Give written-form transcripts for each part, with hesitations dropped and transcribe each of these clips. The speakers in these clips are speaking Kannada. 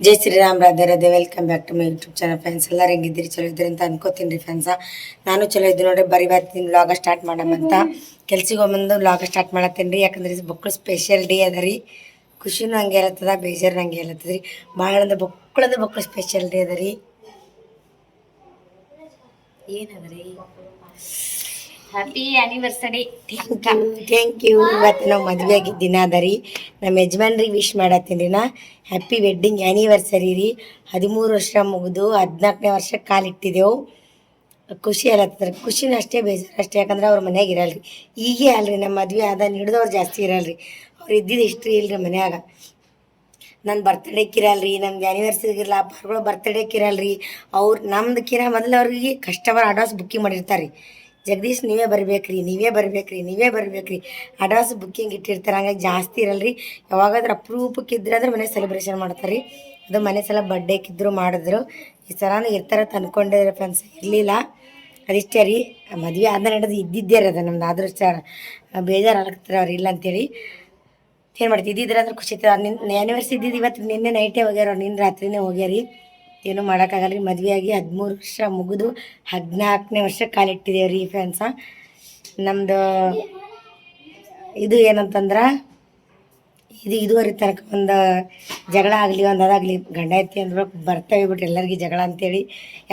Jai Shriram Radhe welcome back to my YouTube channel friends. ಎಲ್ಲರೂ ಹೆಂಗಿದ್ದೀರಿ? ಚಲೋ ಇದ್ದೀರಿ ಅಂತ ಅನ್ಕೋತೀನಿ ರೀ ಫ್ರೆಂಡ್ಸ. ನಾನು ಚಲೋ ಇದ್ದೀನಿ ನೋಡ್ರಿ. ಬರೀ ಬರ್ತೀನಿ ವ್ಲಾಗ ಸ್ಟಾರ್ಟ್ ಮಾಡಮಂತ ಕೆಲ್ಸಿಗೆ ಹೋಗ್ಬಂದು ವ್ಲಾಗ ಸ್ಟಾರ್ಟ್ ಮಾಡತ್ತೀನಿ ರೀ. ಯಾಕಂದ್ರೆ ಬೊಕ್ಕಳು ಸ್ಪೆಷಲ್ ಡೇ ಅದ ರೀ. ಖುಷಿನೂ ಹಂಗೆ ಇರತ್ತದ, ಬೇಜಾರು ಹಂಗೆ ಇರತ್ತದ ರೀ. ಭಾಳ ಅಂದ್ರೆ ಬೊಕ್ಕಳು ಸ್ಪೆಷಲ್ ಡೇ ಅದ ರೀ. ಏನದ ರೀ? Happy anniversary. Thank you. ಇವತ್ತು ನಾವು ಮದುವೆ ಆಗಿದ್ದ ದಿನ ಅದ ರೀ. ನಮ್ಮ ಯಜಮಾನ್ರಿಗೆ ವಿಶ್ ಮಾಡತ್ತೀನಿ ರೀ. ನಾ ಹ್ಯಾಪಿ ವೆಡ್ಡಿಂಗ್ ಆ್ಯನಿವರ್ಸರಿ ರೀ. 13 ವರ್ಷ ಮುಗಿದು 14ನೇ ವರ್ಷಕ್ಕೆ ಕಾಲಿಟ್ಟಿದ್ದೆವು. ಖುಷಿ ಅಲ್ಲತ್ತದ. ಖುಷಿನೂ ಅಷ್ಟೇ, ಬೇಜಾರು ಅಷ್ಟೇ. ಯಾಕಂದ್ರೆ ಅವ್ರ ಮನ್ಯಾಗ ಇರಲ್ರಿ. ಈಗೇ ಅಲ್ರಿ ನಮ್ಮ ಮದುವೆ ಆದ ಹಿಡಿದವ್ರು ಜಾಸ್ತಿ ಇರಲ್ರಿ. ಅವ್ರು ಇದ್ದಿದ್ದು ಹಿಸ್ಟ್ರಿ ಇಲ್ರಿ ಮನ್ಯಾಗ. ನನ್ನ ಬರ್ತಡೇಗೆ ಇರಲ್ರಿ, ನಮ್ಗೆ ಆ್ಯನಿವರ್ಸರಿಗೆ ಇರಲ್ಲ, ಅಪ್ಪಗಳು ಬರ್ತಡೇಗೆ ಇರಲ್ರಿ. ಅವ್ರು ನಮ್ದಕ್ಕಿಂತ ಮೊದಲು ಅವ್ರಿಗೆ ಕಸ್ಟಮರ್ ಅಡ್ವಾನ್ಸ್ ಬುಕ್ಕಿಂಗ್ ಮಾಡಿರ್ತಾರೆ ರೀ. ಜಗದೀಶ್ ನೀವೇ ಬರ್ಬೇಕ್ರಿ ಅಡ್ವಾನ್ಸ್ ಬುಕ್ಕಿಂಗ್ ಇಟ್ಟಿರ್ತಾರೆ. ಹಂಗಾಗಿ ಜಾಸ್ತಿ ಇರಲ್ರಿ. ಯಾವಾಗಾದ್ರೂ ಅಪರೂಪಕ್ಕೆ ಇದ್ರೆ ಅಂದ್ರೆ ಮನೆ ಸೆಲೆಬ್ರೇಷನ್ ಮಾಡ್ತಾರೆ ರೀ. ಅದು ಮನೆ ಸಲ ಬರ್ಡೇಕಿದ್ರು ಮಾಡಿದ್ರು. ಈ ಸಲನೂ ಇರ್ತಾರೆ ಅಂತ ಅಂದ್ಕೊಂಡಿದ್ರೆ ಫ್ರೆಂಡ್ಸ್, ಇರಲಿಲ್ಲ. ಅದಿಷ್ಟೇ ರೀ. ಮದುವೆ ಆದ ನಡೆದು ಇದ್ದಿದ್ದೇ ರೀ ಅದು ನಮ್ದು. ಆದ್ರೂ ಬೇಜಾರು ಆಗ್ತಾರೆ ಅವ್ರು ಇಲ್ಲ ಅಂತೇಳಿ. ಏನು ಮಾಡ್ತೀವಿ, ಇದ್ದಿದ್ರೆ ಅಂದ್ರೆ ಖುಷಿ ಇರ್ತದೆ. ನಿನ್ನ ಆ್ಯನಿವರ್ಸರಿ ಇದ್ದಿದ್ದು ಇವತ್ತು, ನಿನ್ನೆ ನೈಟೇ ಹೋಗ್ಯಾರ, ನಿನ್ನ ರಾತ್ರಿನೇ ಹೋಗ್ಯಾರಿ. ಏನೂ ಮಾಡೋಕ್ಕಾಗಲ್ಲ ರೀ. ಮದುವೆಯಾಗಿ 13 ವರ್ಷ ಮುಗಿದು 14ನೇ ವರ್ಷಕ್ಕೆ ಕಾಲಿಟ್ಟಿದ್ದೇವೆ ರೀ ಫ್ರೆಂಡ್ಸ. ನಮ್ಮದು ಇದು ಏನಂತಂದ್ರೆ, ಇದುವರೆ ತನಕ ಒಂದು ಜಗಳ ಆಗಲಿ ಒಂದು ಅದಾಗಲಿ ಗಂಡ ಐತಿ ಅಂದ್ರೆ ಬರ್ತೇವೆ ಬಿಟ್ರೆ ಎಲ್ಲರಿಗೂ ಜಗಳ ಅಂತೇಳಿ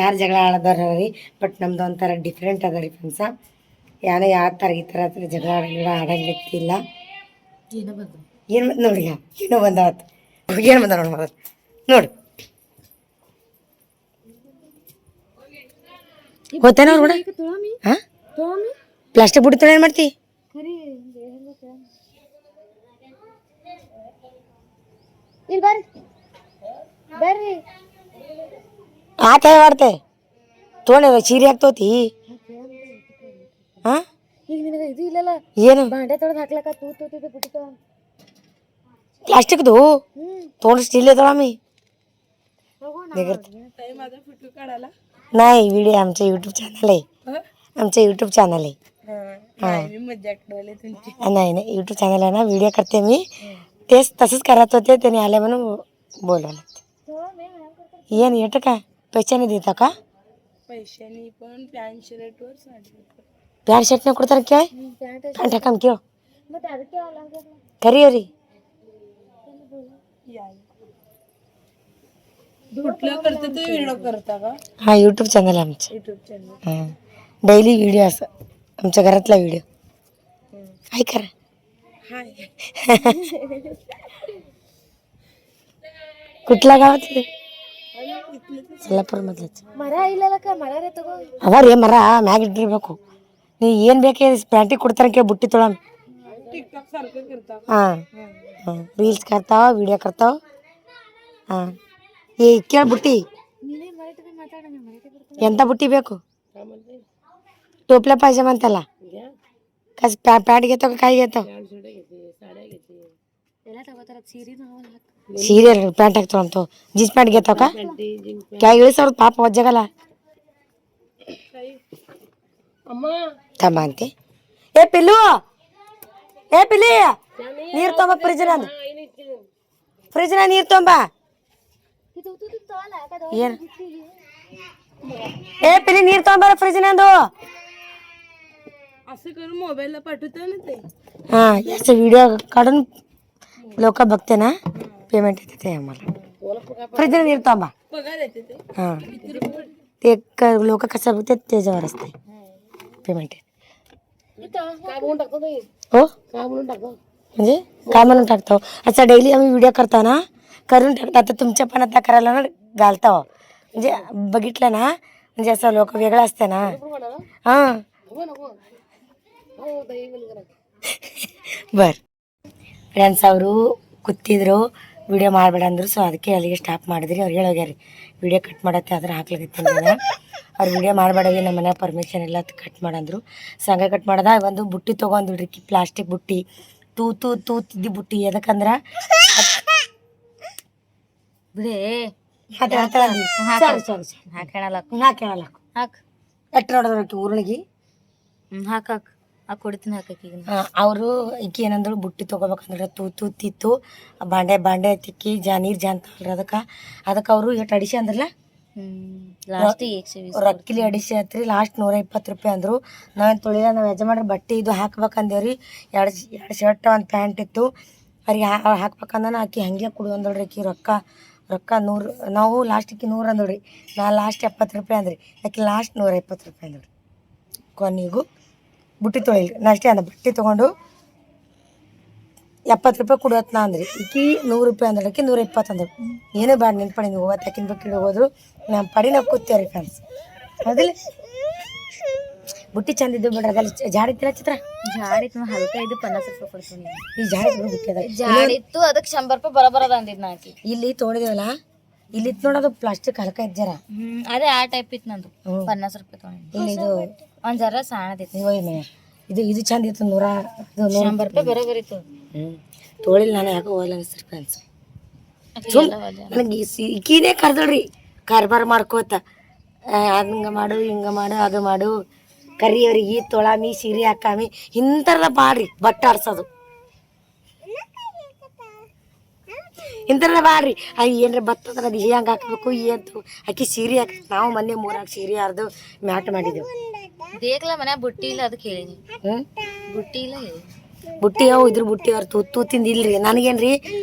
ಯಾರು ಜಗಳ ಆಡೋದಾರ ರೀ. ಬಟ್ ನಮ್ದು ಒಂಥರ ಡಿಫ್ರೆಂಟ್ ಅದ ರೀ ಫ್ರೆಂಡ್ಸ. ಯಾವ ಥರ ಈ ಥರ ಜಗಳ ಆಡಂಗಿಲ್ಲ. ಏನು ಬಂದು ನೋಡಿ, ಏನೋ ಬಂದಾವತ್ತು. ಏನು ಬಂದ ನೋಡಿ ಮೊದಲು ನೋಡಿ. ಹೋಗ್ತಾನೆ ಅವ್ರು ಕೂಡ. ಹಾಂ, ಪ್ಲಾಸ್ಟಿಕ್ ಬಿಡ್ತಾನೆ. ಏನು ಮಾಡ್ತಿ? ಆತ ಮಾಡ್ತೆ ತೊಗೊಂಡ ಚೀರಿ ಹಾಕ್ತೋತಿ. ಹಾಂ, ಏನು ಪ್ಲಾಸ್ಟಿಕ್ದು ತೊಗೊಂಡು ಸ್ಟೀಲ್ ತೊಗೊಳमी. नाही, व्हिडिओ आमच्या यूट्यूब चॅनल आहे. आमचं यूट्यूब चॅनल आहे. हां, नाही यूट्यूब चॅनल आहे ना. व्हिडिओ करते मी. तेच तसंच करत होते, त्याने आले म्हणून बोलवलं. ಏನು ಏಟು का पैशाने देता का? पैशाने पण ಪ್ಯಾಂಟ್ ಶರ್ಟ್ನ ಕೊಡ್ತಾರೆ. ಕೇಳಿ ಪ್ಯಾಂಟ್ ಹಾಕಮ್ ಕೇಳು ಕರಿಯವ್ರಿ. हां, यूट्यूब चॅनल आहे आमचं. हां, डेली व्हिडिओ असं आमच्या घरातला व्हिडिओ काय करा. कुठल्या गावात? सोलापूर मधलच. ಅವ ರೀ ಮರ ಮ್ಯಾಗ ಇಟ್ಟಿರ್ಬೇಕು. ನೀ ಏನು ಬೇಕೇ ಪ್ಯಾಂಟಿಗೆ ಕೊಡ್ತಾರೆ ಕೇಳಿ ಬುಟ್ಟಿ ತೊಗೊಳಮ್. ಹಾಂ ಹಾಂ, ರೀಲ್ಸ್ करताव, व्हिडिओ करताव. ಹಾಂ, ಈ ಕೇಳಿ ಬುಟ್ಟಿ ಎಂಥ ಬುಟ್ಟಿ ಬೇಕು? टोपल्या पाहिजे म्हणताला. कस पॅन्ट घेतो का काय घेतो? ಸೀರೆ ಪ್ಯಾಂಟ್ ಹಾಕ್ತಾವ ಅಂತ. ಜೀನ್ಸ್ ಪ್ಯಾಂಟ್ घेतो का? काय ಇಳಿಸ್ ಅವ್ರ ಪಾಪ ಒಜ್ಜಗಲ್ಲ ಅಂತೆ. ಏ ಪಿಲ್ಲು, ಏ ಪಿಲ್ಲಿ, ನೀರು ತೊಂಬ ಫ್ರಿಜ್ನ ನೀರು ತೊಂಬ. ಏನು ए पिली नीर तोंबार फ्रीज नंदो. असं करून मोबाईलला पाठवतो ना ते. हां, याचा व्हिडिओ काढून लोक बघते ना, पेमेंट येते ते आम्हाला. फ्रीज नीर तोंबा पगार येते ते. हां, ते लोक कसं बघते त्याच्यावर असते पेमेंट. हो, म्हणजे काय म्हणून टाकतो. अच्छा, डेली आम्ही व्हिडिओ करतो ना, करून टाकतो. आता तुमच्या पण आता करायला ना घालतो. म्हणजे बघितलं ना, म्हणजे असं लोक वेगळं असतं ना. हां, बर ಫ್ರೆಂಡ್ಸ್, ಅವರು ಕೂತಿದ್ರು. ವಿಡಿಯೋ ಮಾಡಬೇಡ ಅಂದರು. ಸೊ ಅದಕ್ಕೆ ಅಲ್ಲಿಗೆ ಸ್ಟಾಪ್ ಮಾಡಿದ್ರಿ. ಅವ್ರು ಹೇಳೋಗ್ಯಾರಿ ವಿಡಿಯೋ ಕಟ್ ಮಾಡತ್ತೆ ಆದ್ರೆ ಹಾಕ್ಲಾಗತ್ತೀನಿ ನಾನು. ಅವ್ರು ವಿಡಿಯೋ ಮಾಡಬೇಡವಿ, ನಮ್ಮ ಮನೆ ಪರ್ಮಿಷನ್ ಇಲ್ಲ ಕಟ್ ಮಾಡಂದ್ರು. ಸೊ ಹಂಗೆ ಕಟ್ ಮಾಡ್ದೆ. ಒಂದು ಬುಟ್ಟಿ ತೊಗೊಂಡ್ಬಿಡ್ರಿ, ಪ್ಲಾಸ್ಟಿಕ್ ಬುಟ್ಟಿ. ತೂತಿದ್ದಿ ಬುಟ್ಟಿ. ಯಾಕಂದ್ರೆ ಬಿಡೇ ಹಾಕೇಳಲ್ಲ ಎಟ್ಟು ನೋಡೋದಕ್ಕೆ ಊರ್ಣಿಗೆ ಹಾಕ್ ಆ ಕೊಡ್ತೀನಿ ಹಾಕಿ ಅವರು ಈಕಿ ಏನಂದ್ರು ಬುಟ್ಟಿ ತೊಗೋಬೇಕಂದ್ರೆ ತೂತಿತ್ತು ಬಾಂಡೆ ತಿಕ್ಕಿ ನೀರು ಜಾನ್ತಾಳ್ರಿ ಅದಕ್ಕೆ ಅವರು ಎಷ್ಟು ಅಡಿಸಿ ಅಂದ್ರಲ್ಲ ಲಾಸ್ಟಿಗೆ ರೊಕ್ಕಿಲಿ ಅಡಿಸಿ ಹತ್ರಿ ಲಾಸ್ಟ್ 120 ರೂಪಾಯಿ ಅಂದರು. ನಾವೇನು ತೊಳಿಲ್ಲ, ನಾವು ಯಜಮಾನ್ರಿ ಬಟ್ಟೆ ಇದು ಹಾಕ್ಬೇಕಂದೇವ್ರಿ. ಎರಡು ಶರ್ಟ್ ಒಂದು ಪ್ಯಾಂಟ್ ಇತ್ತು ಅವ್ರಿಗೆ ಹಾಕ್ಬೇಕಂದ್ರೆ ಆಕಿ ಹಂಗೆ ಕೊಡು ಅಂದಳ್ರಿ. ಆಕಿ ರೊಕ್ಕ 100, ನಾವು ಲಾಸ್ಟಿಗೆ 100 ಅಂದಳ್ರಿ. ನಾ ಲಾಸ್ಟ್ 70 ರೂಪಾಯಿ ಅಂದ್ರಿ. ಆಕಿ ಲಾಸ್ಟ್ 120 ರೂಪಾಯಿ ಅಂದಳ್ರಿ. ಕೊನೆಗೂ ಬುಟ್ಟಿ ತೊಳಿಲ್ರಿ ನಾ ಅಷ್ಟೇ ಅಂದ. ಬಟ್ಟೆ ತೊಗೊಂಡು 70 ರೂಪಾಯಿ ಕೊಡೋತ್ ನಾ ಅಂದ್ರಿ. ಈಕಿ 100 ರೂಪಾಯಿ ಅಂದಳು, ಆಕಿ 120 ಅಂದಳು. ಏನೂ ಬೇಡ ನಿಂತ್ಪಡಿ ನೀವು ಹೋಗೋದು ಯಾಕಿನ ಬೇಕಿಡ ಹೋದ್ರು ನಮ್ಮ ಪಡಿ ನಾವು ಕೂತೇವ್ರಿ ಫ್ರೆಂಡ್ಸ್. ಹೌದಿಲ್ಲ ಬುಟ್ಟಿ ಚಂದ ಇದ್ದು ಬಿಡ್ರಿ. ಅದಲ್ಲಿ ಜಾಡಿತ್ತಿಲ್ಲ ಚಿತ್ರ ಜಾಡಿತ್ತು ಹಲ್ಕ ಇದು 50 ರೂಪಾಯಿ ಕೊಡ್ತೀನಿ. ಈ ಜಾಡಿ ಬುಟ್ಟಿ ಅದ ಜಾಡಿತ್ತು ಅದಕ್ಕೆ 100 ರೂಪಾಯಿ ಬರೋಬರದ ಅಂದಿದ್ ನಾಕಿ. ಇಲ್ಲಿ ತೊಗೊಂಡಿದೇವಲ್ಲ ಇಲ್ಲಿ ಇತ್ತು ನೋಡೋದು ಪ್ಲಾಸ್ಟಿಕ್ ಹಲ್ಕ ಇದ್ದಾರ ಅದೇ ಆ ಟೈಪ್ ಇತ್ತು ನಂದು 50 ರೂಪಾಯಿ ತೊಗೊಂಡು. ಇಲ್ಲಿ ಇದು ಒಂದ್ ಜರ ಸಾಣದಿತ್ತು. ಇದು ಚಂದ ಇತ್ತು 100 ರೂಪಾಯಿ ಬರೋಬರ್ ಇತ್ತು. ತೊಳಿಲ್ಲ ನಾನು ಯಾಕೋ ಹೋಗಲ್ಲ ಅನಿಸ್ತಾರೆ ಫ್ರೆಂಡ್ಸ್. ನನಗೆ ಈಕಿನೇ ಕರ್ದಳ್ರಿ ಕಾರ್ಬಾರ್ ಮಾಡ್ಕೋತ ಹಂಗೆ ಮಾಡು ಹಿಂಗೆ ಮಾಡು ಅದು ಮಾಡು ಕರಿಯವ್ರಿಗೆ ತೊಳಾಮಿ ಸೀರೆ ಹಾಕಾಮಿ ಇಂಥರದ ಬಾಡ್ರಿ ಬಟ್ಟೆ ಆಡ್ಸೋದು ಇಂಥರದ ಬಾಡ್ರಿ. ಏನ್ರ ಬತ್ತಂದ್ರೆ ಅದು ಹೆಂಗೆ ಹಾಕ್ಬೇಕು ಏನು ಆಕಿ ಸೀರೆ ಹಾಕಿ ನಾವು ಮೊನ್ನೆ 3 ಸೀರೆ ಹರಿದು ಮ್ಯಾಟ್ ಮಾಡಿದ್ದೆವು. ದೇಖ್ಲ ಮನ್ಯಾಗ ಬುಟ್ಟಿ ಇಲ್ಲ ಅದಕ್ಕೆ ಹೇಳಿನಿ. ಬುಟ್ಟಿ ಇಲ್ಲ ಹೇಳಿ ಬುಟ್ಟಿ ಅವು ಇದ್ರ ಬುಟ್ಟಿ ಅವ್ರು ತೂತಿಂದ ಇಲ್ರಿ. ನನಗೇನ್ರಿ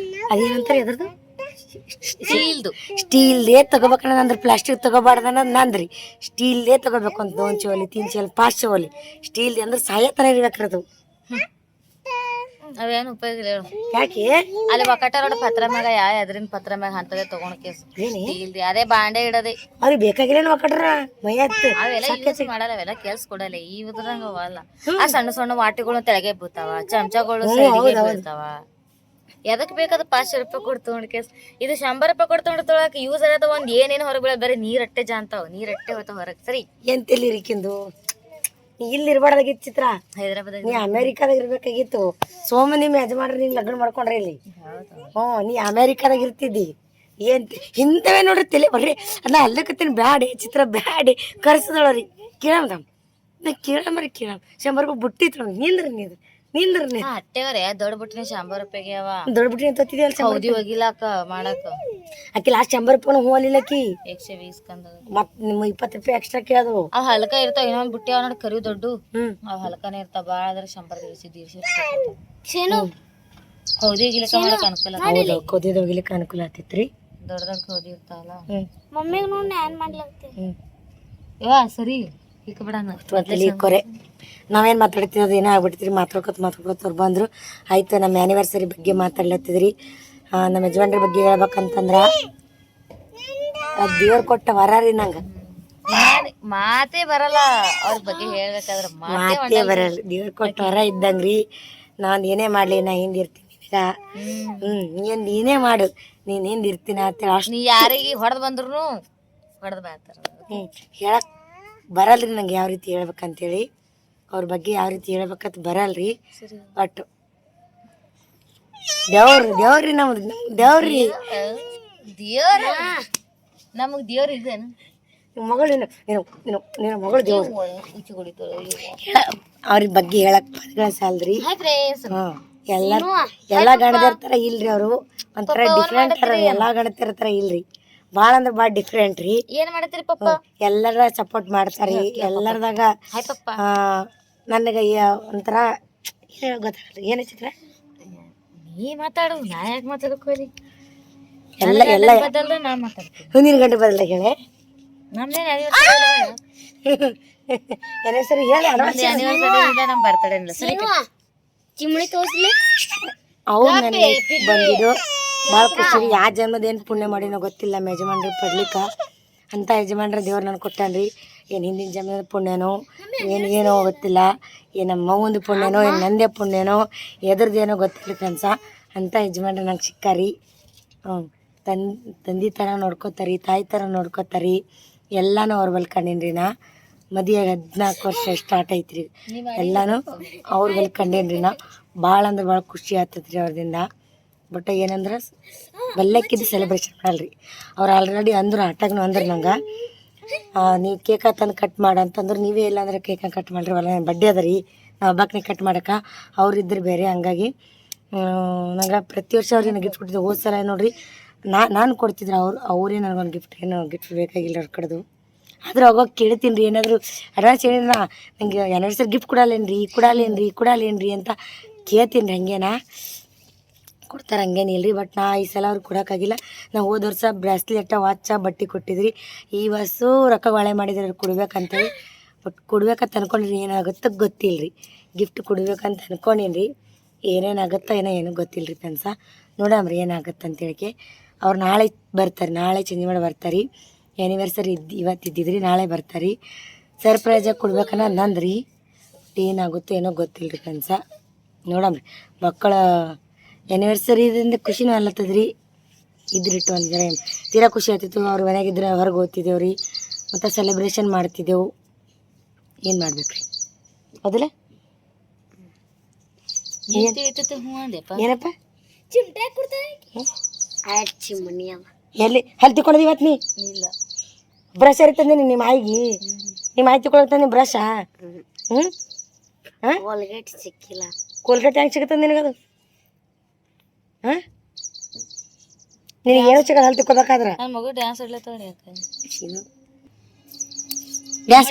ಅದೇನಂತಾರೆ ಎದ್ರದ್ದು ಸ್ಟೀಲ್ದೇ ತಗೋಬೇಕನ್ನ ನಂದ್ರೆ ಪ್ಲಾಸ್ಟಿಕ್ ತಗೋಬಾರ್ದು ಅನ್ನೋದು ನಂದ್ರಿ. ಸ್ಟೀಲ್ದೇ ತಗೋಬೇಕು ಅಂತ 2 ಚೋಲಿ 3 ಚೋಲಿ 5 ಚೋಲಿ ಸ್ಟೀಲ್ದು ಅಂದ್ರೆ ಸಾಯತನ ಇರ್ಬೇಕ್ರಿ ಅದು. ಅವೇನು ಉಪಯೋಗ ಇಲ್ಲ ಹೇಳು. ಯಾಕೆ ಅಲ್ಲಿ ಒಕ್ಕಟ ರೋಡ್ ಪತ್ರ ಮ್ಯಾಗ ಅದ್ರಿಂದ ಪತ್ರ ಮ್ಯಾಗ ಅಂತದೇ ತಗೊಂಡ್ ಕೇಸ್ ಇಲ್ದಿ ಅದೇ ಬಾಂಡೆ ಇಡದೆ ಅವ್ರಿಗೆ ಬೇಕಾಗಿಲ್ಲ ಒಕ್ಕಟ್ರ ಮೈಯತ್ತು ಅವೆಲ್ಲ ಯೂಸ್ ಮಾಡಲ್ಲ. ಅವೆಲ್ಲ ಕೆಲ್ಸ ಕೊಡಲ್ಲ. ಈ ಉದ್ರಂಗ ಅವಲ್ಲ. ಆ ಸಣ್ಣ ಸಣ್ಣ ವಾಟಿಗಳು ತೆಳಗೆ ಬೀಳ್ತಾವ, ಚಮಚಗಳು ಸೈಡಿಗೆ ಬೀಳ್ತಾವ. ಎದಕ್ ಬೇಕಾದ 500 ರೂಪಾಯಿ ಕೊಟ್ಟು ತಗೊಂಡ್ ಕೇಸ್. ಇದು 100 ರೂಪಾಯಿ ಕೊಟ್ಟು ತಗೊಂಡು ತೊಗೊಳಕ್ ಯೂಸ್ ಆಗತ್ತ. ಒಂದ್ ಏನೇನು ಹೊರಗೆ ಬೀಳ ಬರೀ ನೀರಟ್ಟೆ ಜಾಂತಾವ, ನೀರಟ್ಟೆ ಹೋಗ್ತಾವ ಹೊರಗೆ. ಸರಿ ಎಂತೆಲ್ಲಿ ಇರಿಕಿಂದು ನೀ ಇಲ್ಲಿ ಇರ್ಬಾರ್ದಾಗಿತ್ತು ಚಿತ್ರ. ಹೈದರಾಬಾದ್ ನೀ ಅಮೇರಿಕಾದಾಗ ಇರ್ಬೇಕಾಗಿತ್ತು. ಸೋಮ ನಿಮ್ಮ ಯಜಮಾನ್ರಿ ನೀನ್ ಲಗ್ನ ಮಾಡ್ಕೊಂಡ್ರಿ ಇಲ್ಲಿ. ನೀ ಅಮೇರಿಕಾದಾಗ ಇರ್ತಿದ್ದಿ. ಏನ್ ಇಂಥವೇ ನೋಡ್ರಿ ತಲೆ ಬರ್ರಿ. ನಾ ಅಲ್ಲಕತ್ತೀನಿ ಬ್ಯಾಡಿ ಚಿತ್ರ ಬ್ಯಾಡಿ ಕರ್ಸದವ್ರಿ ಕೇಳಮ್ದಮ್ ನಾ ಕೇಳಮ್ರಿ 100 ರೂಪಾಯಿ ಬುಟ್ಟಿ ತೊಗೊಂಡು ನಿಂದ್ರಿ ಅಟ್ಟೆವ್ರೆ ದೊಡ್ಡ ಬುಟ್ಟಿನ 100 ರೂಪಾಯಿಗೆ ಅವ. ದೊಡ್ಡ ಬುಟ್ಟಿ ತೊತ್ತಿದ್ಯಲ್ಲ ಹೌದಿ ಹೋಗಿಲಾಕ ಮಾಡಾಕ ಆಕಿ ಲಾಸ್ಟ್ 100 ರೂಪಾಯಿ ಹೋಗಲಿಲ್ಲ ಆಕಿ 120 ಕಂದ ಮತ್ ನಿಮ್ಮ 20 ರೂಪಾಯಿ ಎಕ್ಸ್ಟ್ರಾ ಕೇಳೋದು. ಅವ್ ಹಲ್ಕ ಇರ್ತಾವ. ಇನ್ನೊಂದ್ ಬುಟ್ಟಿ ಅವ ನೋಡಿ ಕರಿ ದೊಡ್ಡ ಅವ್ ಹಲ್ಕನೇ ಇರ್ತಾವ. ಬಾಳ ಆದ್ರೆ 100 ಹೌದಿ ಹೋಗಿಲಿಕ್ಕ ಮಾಡಕ್ ಅನುಕೂಲ. ಹೌದು ಕೋದಿದ ಹೋಗ್ಲಿಕ್ಕೆ ಅನುಕೂಲ ಆಗ್ತೈತ್ರಿ. ದೊಡ್ಡ ದೊಡ್ಡ ಹೌದಿ ಇರ್ತಾವಲ್ಲ. ಮಮ್ಮಿಗೆ ನೋಡಿ ನಾನು ಮಾಡ್ಲಾಗ್ತೀನಿ. ಯಾ ಸರಿ ಈಗ ಬಿಡ ತಲೆ ಕೊರೆ ನಾವೇನು ಮಾತಾಡ್ತೀವಿ ಅದು ಏನೋ ಆಗ್ಬಿಡ್ತೀರಿ. ಮಾತಾಡ್ಕೊತ ಅವ್ರು ಬಂದರು. ಆಯ್ತು ನಮ್ಮ ಆ್ಯನಿವರ್ಸರಿ ಬಗ್ಗೆ ಮಾತಾಡ್ಲತ್ತಿದ್ರಿ. ನಮ್ಮ ಯಜಮಾನ್ರ ಬಗ್ಗೆ ಹೇಳ್ಬೇಕಂತಂದ್ರೆ ದೇವ್ರು ಕೊಟ್ಟ ವರ ರೀ ನಂಗೆ. ಮಾತೇ ಬರಲ್ಲ ಅವ್ರ ಬಗ್ಗೆ ಹೇಳ್ಬೇಕಾದ್ರೆ. ಮಾತೇ ಬರಲ್ಲ. ದೇವ್ರು ಕೊಟ್ಟ ವರ ಇದ್ದಂಗ್ರಿ. ನಾನು ಏನೇ ಮಾಡಲಿ ನಾ ಹಿಂದಿರ್ತೀನಿ. ನೀನೇ ಮಾಡು ನೀನು ಹಿಂದಿರ್ತೀನಿ ಅಂತೇಳಿ ಅಷ್ಟು. ನೀ ಯಾರಿಗೆ ಹೊಡೆದು ಬಂದ್ರು ಹೊಡೆದು ಬಾಳ್ತಾರ. ಹೇಳಕ್ ಬರಲ್ರಿ ನಂಗೆ ಯಾವ ರೀತಿ ಹೇಳ್ಬೇಕಂತೇಳಿ. ಅವ್ರ ಬಗ್ಗೆ ಯಾವ ರೀತಿ ಹೇಳ್ಬೇಕಂತ ಬರಲ್ರಿ. ಒಟ್ಟು ದೇವ್ರಿ ನಮ್ದು ದೇವ್ರಿ ದೇವ್ರ ನಮಗ್ ದೇವ್ರ ಇದೇನು ಮಗಳು ನೀನು ಮಗಳು ದೇವ್ರು. ಅವ್ರ ಬಗ್ಗೆ ಹೇಳಕ್ ಪದಗಳ ಸಾಲ್ರಿ. ಎಲ್ಲ ಗಣದಿರ್ತಾರ ಇಲ್ರಿ. ಅವರು ಒಂಥರ ಡಿಫ್ರೆಂಟ್ ಅರ. ಎಲ್ಲಾ ಗಣತಿರ್ತಾರ ಇಲ್ರಿ. ಭಾಳ ಅಂದ್ರೆ ಭಾಳ ಡಿಫ್ರೆಂಟ್ ರೀ. ಏನ್ ಮಾಡತ್ತೀರಿ ಪಪ್ಪ? ಎಲ್ಲರ ಸಪೋರ್ಟ್ ಮಾಡ್ತಾರಿ. ಎಲ್ಲರದಾಗ ನನಗೆ ಒಂಥರ ಗೊತ್ತಾಗಲ್ಲ ಏನ ಚಿತ್ರ. ನೀ ಮಾತಾಡು ನಾ ಯಾಕೆ ಮಾತಾಡಕೋರಿ. ಎಲ್ಲ ಬದಲ್ದ ನಾ ಮಾತಾಡ್ತೀನಿ. ಮುಂದಿನ ಗಂಟೆ ಬದಲ ಹೇಳಿ ನಮ್ದೇನು ಸರಿ ಹೇಳಿ. ನಮ್ ಬರ್ತಡೇ ಸರಿ ಚಿಮಣಿ ತೋರ್ಸ್ಲಿ. ಅವ್ರು ನನಗೆ ಬಂದಿದ್ದು ಭಾಳ ಖುಷಿ. ಯಾವ ಜನ್ಮದ ಪುಣ್ಯ ಮಾಡಿನೋ ಗೊತ್ತಿಲ್ಲ ನಮ್ಮ ಯಜಮಾನ್ರಿ ಪಡ್ಲಿಕ್ಕೆ. ಅಂಥ ಯಜಮಾನ್ರ ದೇವ್ರು ನನಗೆ ಕೊಟ್ಟಾನ್ರಿ. ಏನು ಹಿಂದಿನ ಜನ್ಮದ ಪುಣ್ಯನೋ ಏನೋ ಗೊತ್ತಿಲ್ಲ. ಏನು ನಮ್ಮ ಮಗಂದು ಪುಣ್ಯನೋ ಏನು ನಂದೇ ಪುಣ್ಯನೋ ಎದ್ರದ್ದೇನೋ ಗೊತ್ತಿಲ್ಲ ಫ್ರೆಂಡ್ಸ. ಅಂಥ ಯಜಮಾನ್ರ ನಂಗೆ ಸಿಕ್ಕಾರಿ. ತಂದೆ ಥರ ನೋಡ್ಕೋತಾರಿ, ತಾಯಿ ಥರ ನೋಡ್ಕೋತಾರಿ. ಎಲ್ಲನೂ ಅವ್ರ ಬಲ್ಕಂಡೇನ್ರಿ. ನಾ ಮದುವೆಯಾಗಿ 14 ವರ್ಷ ಸ್ಟಾರ್ಟ್ ಐತ್ರಿ. ಎಲ್ಲನೂ ಅವ್ರ ಬಲ್ಕಂಡೇನ್ರಿ. ನಾ ಭಾಳ ಅಂದ್ರೆ ಭಾಳ ಖುಷಿ ಆಗ್ತೈತ್ರಿ ಅವ್ರದಿಂದ. ಬಟ್ ಏನಂದ್ರೆ ಬಲ್ಲಕ್ಕಿದ್ದು ಸೆಲೆಬ್ರೇಷನ್ ಮಾಡಲ್ರಿ. ಅವ್ರು ಆಲ್ರೆಡಿ ಅಂದ್ರು ಆಟಾಗ್ನು ಅಂದ್ರೆ ನಂಗೆ ನೀವು ಕೇಕ ತಂದು ಕಟ್ ಮಾಡಂತಂದ್ರೆ ನೀವೇ ಇಲ್ಲ ಅಂದ್ರೆ ಕೇಕ ಕಟ್ ಮಾಡ್ರಿ. ಅಲ್ಲ ನನ್ನ ಬಡ್ಡೆ ಅದ ರೀ ನಾವು ಹಬ್ಬಕ್ಕೆ ಕಟ್ ಮಾಡೋಕೆ ಅವ್ರಿದ್ರು ಬೇರೆ. ಹಂಗಾಗಿ ನಂಗೆ ಪ್ರತಿ ವರ್ಷ ಅವ್ರಿಗೆ ನಾನು ಗಿಫ್ಟ್ ಕೊಡ್ತಿದ್ದೆ. ಹೋದ ಸಲ ನೋಡ್ರಿ ನಾನು ಕೊಡ್ತಿದ್ರು, ಅವರೇ ನನಗೊಂದು ಗಿಫ್ಟ್ ಗಿಫ್ಟ್ ಬೇಕಾಗಿಲ್ಲ ಅವ್ರ ಕಡೆದು. ಆದ್ರೆ ಅವಾಗ ಕೇಳ್ತೀನಿ ರೀ, ಏನಾದರೂ ಅಡ್ವಾನ್ಸ್ ಹೇಳಿದ್ರೆ ನಂಗೆ ಆ್ಯನಿವರ್ಸರಿ ಗಿಫ್ಟ್ ಕೊಡಲ್ಲೇನ್ರಿ ಅಂತ ಕೇಳ್ತೀನಿ ರೀ. ಹಂಗೇನಾ ಕೊಡ್ತಾರೆ, ಹಂಗೇನಿಲ್ಲ ರೀ. ಬಟ್ ನಾ ಈ ಸಲ ಅವ್ರಿಗೆ ಕೊಡೋಕ್ಕಾಗಿಲ್ಲ. ನಾವು ಹೋದ ವರ್ಷ ಬ್ರಾಸ್ಲೆಟ ವಾಚ ಬಟ್ಟೆ ಕೊಟ್ಟಿದ್ರಿ. ಈ ವರ್ಷ ರೊಕ್ಕ ಬಾಳೆ ಮಾಡಿದ್ರೆ ಕೊಡ್ಬೇಕಂತೇಳಿ. ಬಟ್ ಕೊಡ್ಬೇಕಂತ ಅನ್ಕೊಂಡಿರಿ, ಏನಾಗುತ್ತೆ ಗೊತ್ತಿಲ್ಲ ರೀ. ಗಿಫ್ಟ್ ಕೊಡ್ಬೇಕಂತ ಅನ್ಕೊಂಡೀನಿ ರೀ, ಏನೇನಾಗುತ್ತೋ ಏನೋ ಗೊತ್ತಿಲ್ಲ ರೀ ಫ್ರೆಂಡ್ಸ. ನೋಡಮ್ರಿ ಏನಾಗುತ್ತೆ ಅಂತೇಳಿಕೆ. ಅವ್ರು ನಾಳೆ ಬರ್ತಾರೆ, ನಾಳೆ ಚೇಂಜ್ ಮಾಡಿ ಬರ್ತಾರೆ. ಆ್ಯನಿವರ್ಸರಿ ಇವತ್ತು ಇದ್ದಿದ್ರಿ, ನಾಳೆ ಬರ್ತಾರೆ. ಸರ್ಪ್ರೈಜಾಗಿ ಕೊಡ್ಬೇಕನ್ನ ನಂದ್ರಿ, ಏನಾಗುತ್ತೋ ಏನೋ ಗೊತ್ತಿಲ್ಲ ರೀ ಫ್ರೆಂಡ್ಸ. ನೋಡಮ್ರಿ ಮಕ್ಕಳ ಆ್ಯನಿವರ್ಸರಿದಿಂದ ಖುಷಿನೂ ಅಲ್ಲತ್ತದ್ರಿ. ಇದ್ರಿಟ್ಟು ಅಂದ್ರೆ ತೀರಾ ಖುಷಿ ಆಗ್ತಿತ್ತು. ಅವ್ರ ಮನೆಯಾಗಿದ್ರೆ ಹೊರಗೆ ಓದ್ತಿದ್ದೇವೆ ರೀ, ಮತ್ತು ಸೆಲೆಬ್ರೇಷನ್ ಮಾಡ್ತಿದ್ದೆವು. ಏನು ಮಾಡ್ಬೇಕ್ರಿ ಹೌದಲ್ಲ? ಏನಪ್ಪ ಚಿಮಣಿ ಎಲ್ಲಿ ಹಲ್ ತಿಕ್ಕೊಳ್ಳೋದು ಇವತ್ತು? ನೀ ಇಲ್ಲ ಬ್ರಷ್ ತಂದೆ ನಿಮ್ಮ ಆಯಿಗೆ? ನಿಮ್ಮ ಆಯಿ ತಿಕ್ಕೊಳ್ಳೋಕೆ ತಂದೆ ಬ್ರಷ? ಹಾಂ ಕೋಲ್ಗೇಟ್ ಸಿಕ್ಕಿಲ್ಲ. ಕೋಲ್ಗೇಟ್ ಹೆಂಗೆ ಸಿಗುತ್ತದೆ ನಿನಗದು? ಹಾಂ ನಿನಗೆ ಏನು ಸಿಗೋದು ಹಲ್ ತಿಕ್ಕೋಬೇಕಾದ್ರೆ? ನನ್ನ ಮಗು ಡ್ಯಾನ್ಸ್ ಆಡ್ಲತ್ತವ ಡ್ಯಾನ್ಸ್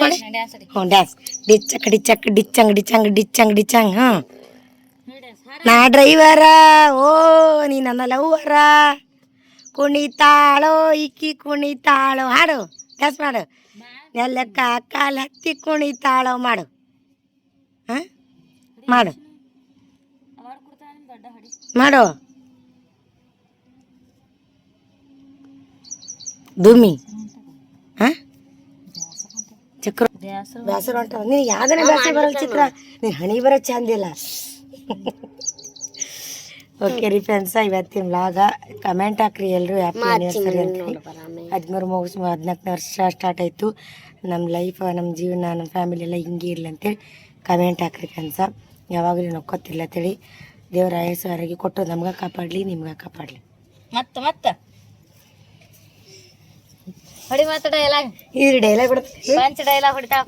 ಮಾಡಿ. ಹ್ಞೂ ಡ್ಯಾನ್ಸ್ ಡಿಚ್ಚಕ್ ಡಿಚ್ಚಕ್ ಡಿಚ್ಚಂಗ್ ಡಿಚ್ಚಂಗ್ ಡಿಚ್ಚಂಗ್ ಡಿಚ್ಚಂಗ್. ಹಾಂ ನಾ ಡ್ರೈವರ, ಓ ನೀ ನನ್ನ ಲವ್ವರ, ಕುಣಿತಾಳೋ ಇಕ್ಕಿ ಕುಣಿತಾಳೋ. ಹಾಡು ಡ್ಯಾನ್ಸ್ ಮಾಡು. ಎಲ್ಲಕ್ಕ ಕಾಲು ಹತ್ತಿ ಕುಣಿತಾಳೋ ಮಾಡು. ಹಾಂ ಮಾಡು ಮಾಡು. ದುಮ್ಮಿ ಹಾಂ ಚಕ್ರ ಬೇಸರ ಹೊಂಟ. ನೀನು ಯಾವ್ದನ್ನ ಬೇಸರ ಬರಲ್ಲ ಚಿತ್ರ, ನೀನು ಹಣಿ ಬರೋ ಚಂದಿಲ್ಲ. ಓಕೆ ರೀ ಫ್ರೆಂಡ್ಸ, ಇವತ್ತಿನ ವ್ಲಾಗ ಕಮೆಂಟ್ ಹಾಕ್ರಿ ಎಲ್ಲರೂ. ಹ್ಯಾಪಿ ಆ್ಯನಿವರ್ಸರಿ ಅಂತ. 13 ಮುಗಿಸ್ 14ನೇ ವರ್ಷ ಸ್ಟಾರ್ಟ್ ಆಯಿತು. ನಮ್ಮ ಲೈಫ್, ನಮ್ಮ ಜೀವನ, ನಮ್ಮ ಫ್ಯಾಮಿಲಿ ಎಲ್ಲ ಹಿಂಗೆ ಇರಲಿ ಅಂತೇಳಿ ಕಮೆಂಟ್ ಹಾಕ್ರಿ ಫ್ರೆಂಡ್ಸ. ಯಾವಾಗಲೂ ನೊಕ್ಕೋತಿಲ್ಲ ಅಂತೇಳಿ ದೇವರ ಆಯಸ್ಸು ಆರೋಗ್ಯ ಕೊಟ್ಟು ನಮ್ಗೆ ಕಾಪಾಡಲಿ, ನಿಮ್ಗೆ ಕಾಪಾಡಲಿ. ಮತ್ತೆ ಹೊಡಿ ಮಾತು ಡೈಲಾಗ್. ಇದು ಡೈಲಾಗ್ ಬಿಡುತ್ತೆ. ಪಂಚ್ ಡೈಲಾಗ್ ಹೊಡಿತಾ.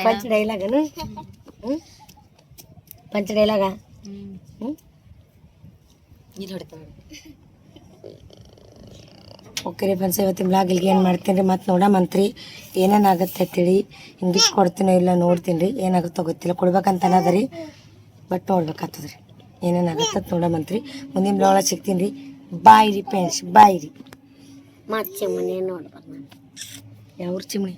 ಪಂಚ್ ಡೈಲಾಗನು? ಪಂಚ ಡೈಲಾಗ ಇದು ಹೊಡಿತಾ. ಓಕೆ ರೀ ಫ್ರೆಂಡ್ಸ್, ಇವತ್ತಿನ ಬ್ಲಾಗ್ ಇಲ್ಲಿಗೆ ಏನು ಮಾಡ್ತೀನಿ ರೀ. ಮತ್ತು ನೋಡಮಂತ್ರಿ ಏನೇನಾಗುತ್ತೆ ಅಂತೇಳಿ. ಇಂಗ್ಲೀಷ್ ಕೊಡ್ತೀನೋ ಇಲ್ಲ ನೋಡ್ತೀನಿ ರೀ, ಏನಾಗುತ್ತೋ ಗೊತ್ತಿಲ್ಲ. ಕೊಡ್ಬೇಕಂತ ಅನ್ನೋದ ರೀ, ಬಟ್ ನೋಡ್ಬೇಕಾಗ್ತದೆ ರೀ ಏನೇನಾಗುತ್ತೆ ಅಂತ ನೋಡಮಂತ್ರಿ. ಮುಂದಿನ ಬ್ಲಾಗ್ ಸಿಗ್ತೀನಿ ರೀ. ಬಾಯ್ ರೀ ಫ್ರೆಂಡ್ಸ್, ಬಾಯ್ ರೀ. ಮತ್ತೆ ಚಿಮಣಿ ನೋಡ್ಬಾರ್ದು. ಯಾವ ಚಿಮಣಿ?